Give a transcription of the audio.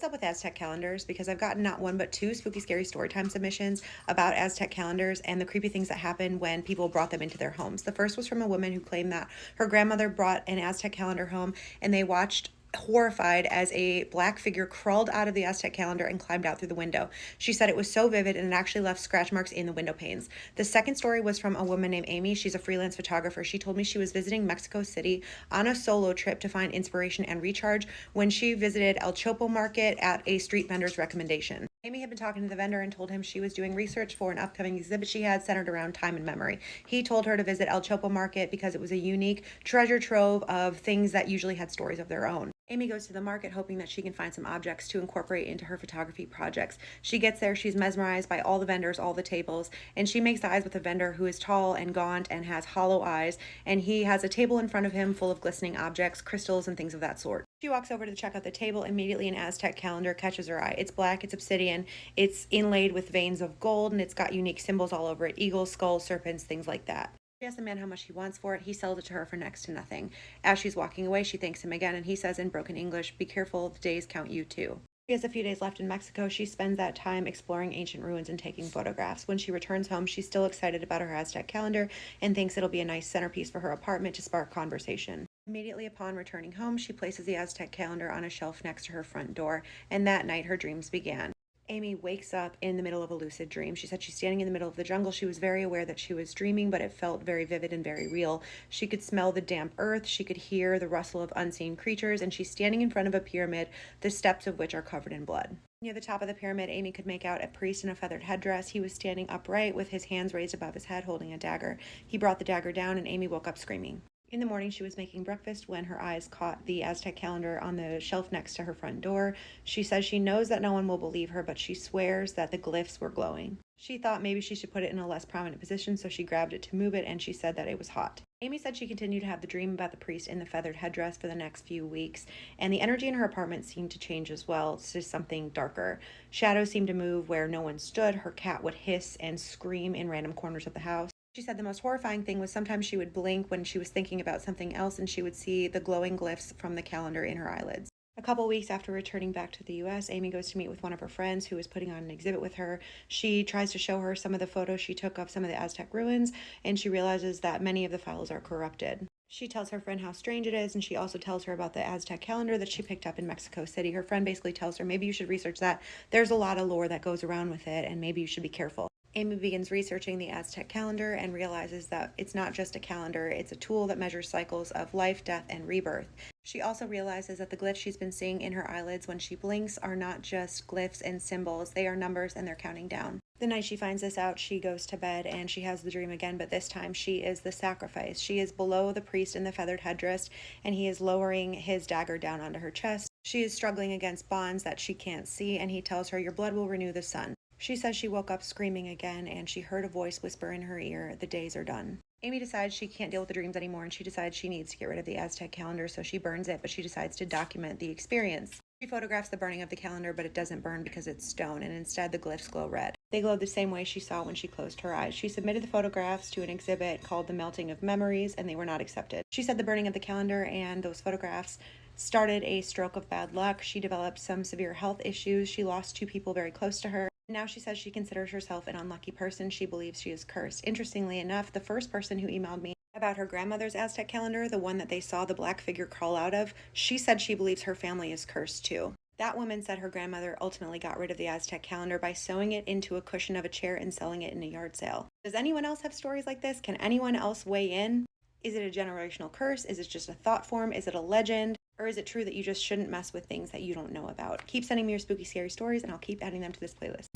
What's up with Aztec calendars? Because I've gotten not one but two spooky scary storytime submissions about Aztec calendars and the creepy things that happened when people brought them into their homes. The first was from a woman who claimed that her grandmother brought an Aztec calendar home and they watched horrified as a black figure crawled out of the Aztec calendar and climbed out through the window. She said it was so vivid and it actually left scratch marks in the window panes. The second story was from a woman named Amy. She's a freelance photographer. She told me she was visiting Mexico City on a solo trip to find inspiration and recharge when she visited El Chopo Market at a street vendor's recommendation. Amy had been talking to the vendor and told him she was doing research for an upcoming exhibit she had centered around time and memory. He told her to visit El Chopo Market because it was a unique treasure trove of things that usually had stories of their own. Amy goes to the market hoping that she can find some objects to incorporate into her photography projects. She gets there, she's mesmerized by all the vendors, all the tables, and she makes eyes with a vendor who is tall and gaunt and has hollow eyes, and he has a table in front of him full of glistening objects, crystals, and things of that sort. She walks over to check out the table. Immediately an Aztec calendar catches her eye. It's black, it's obsidian, it's inlaid with veins of gold, and it's got unique symbols all over it: eagles, skulls, serpents, things like that. She asks the man how much he wants for it. He sells it to her for next to nothing. As she's walking away, she thanks him again, and he says in broken English, "Be careful, the days count you too." She has a few days left in Mexico. She spends that time exploring ancient ruins and taking photographs. When she returns home, she's still excited about her Aztec calendar and thinks it'll be a nice centerpiece for her apartment to spark conversation. Immediately upon returning home, she places the Aztec calendar on a shelf next to her front door, and that night her dreams began. Amy wakes up in the middle of a lucid dream. She said she's standing in the middle of the jungle. She was very aware that she was dreaming, but it felt very vivid and very real. She could smell the damp earth. She could hear the rustle of unseen creatures, and she's standing in front of a pyramid, the steps of which are covered in blood. Near the top of the pyramid, Amy could make out a priest in a feathered headdress. He was standing upright with his hands raised above his head, holding a dagger. He brought the dagger down, and Amy woke up screaming. In the morning, she was making breakfast when her eyes caught the Aztec calendar on the shelf next to her front door. She says she knows that no one will believe her, but she swears that the glyphs were glowing. She thought maybe she should put it in a less prominent position, so she grabbed it to move it, and she said that it was hot. Amy said she continued to have the dream about the priest in the feathered headdress for the next few weeks, and the energy in her apartment seemed to change as well to something darker. Shadows seemed to move where no one stood. Her cat would hiss and scream in random corners of the house. She said the most horrifying thing was sometimes she would blink when she was thinking about something else and she would see the glowing glyphs from the calendar in her eyelids. A couple weeks after returning back to the US, Amy goes to meet with one of her friends who is putting on an exhibit with her. She tries to show her some of the photos she took of some of the Aztec ruins, and she realizes that many of the files are corrupted. She tells her friend how strange it is, and she also tells her about the Aztec calendar that she picked up in Mexico City. Her friend basically tells her maybe you should research that. There's a lot of lore that goes around with it, and maybe you should be careful. Amy begins researching the Aztec calendar and realizes that it's not just a calendar, it's a tool that measures cycles of life, death, and rebirth. She also realizes that the glyphs she's been seeing in her eyelids when she blinks are not just glyphs and symbols, they are numbers and they're counting down. The night she finds this out, she goes to bed and she has the dream again, but this time she is the sacrifice. She is below the priest in the feathered headdress, and he is lowering his dagger down onto her chest. She is struggling against bonds that she can't see, and he tells her, "Your blood will renew the sun." She says she woke up screaming again, and she heard a voice whisper in her ear, "The days are done." Amy decides she can't deal with the dreams anymore, and she decides she needs to get rid of the Aztec calendar, so she burns it, but she decides to document the experience. She photographs the burning of the calendar, but it doesn't burn because it's stone, and instead the glyphs glow red. They glow the same way she saw when she closed her eyes. She submitted the photographs to an exhibit called The Melting of Memories, and they were not accepted. She said the burning of the calendar and those photographs started a stroke of bad luck. She developed some severe health issues. She lost two people very close to her. Now she says she considers herself an unlucky person. She believes she is cursed. Interestingly enough, the first person who emailed me about her grandmother's Aztec calendar, the one that they saw the black figure crawl out of, she said she believes her family is cursed too. That woman said her grandmother ultimately got rid of the Aztec calendar by sewing it into a cushion of a chair and selling it in a yard sale. Does anyone else have stories like this? Can anyone else weigh in? Is it a generational curse? Is it just a thought form? Is it a legend? Or is it true that you just shouldn't mess with things that you don't know about? Keep sending me your spooky, scary stories, and I'll keep adding them to this playlist.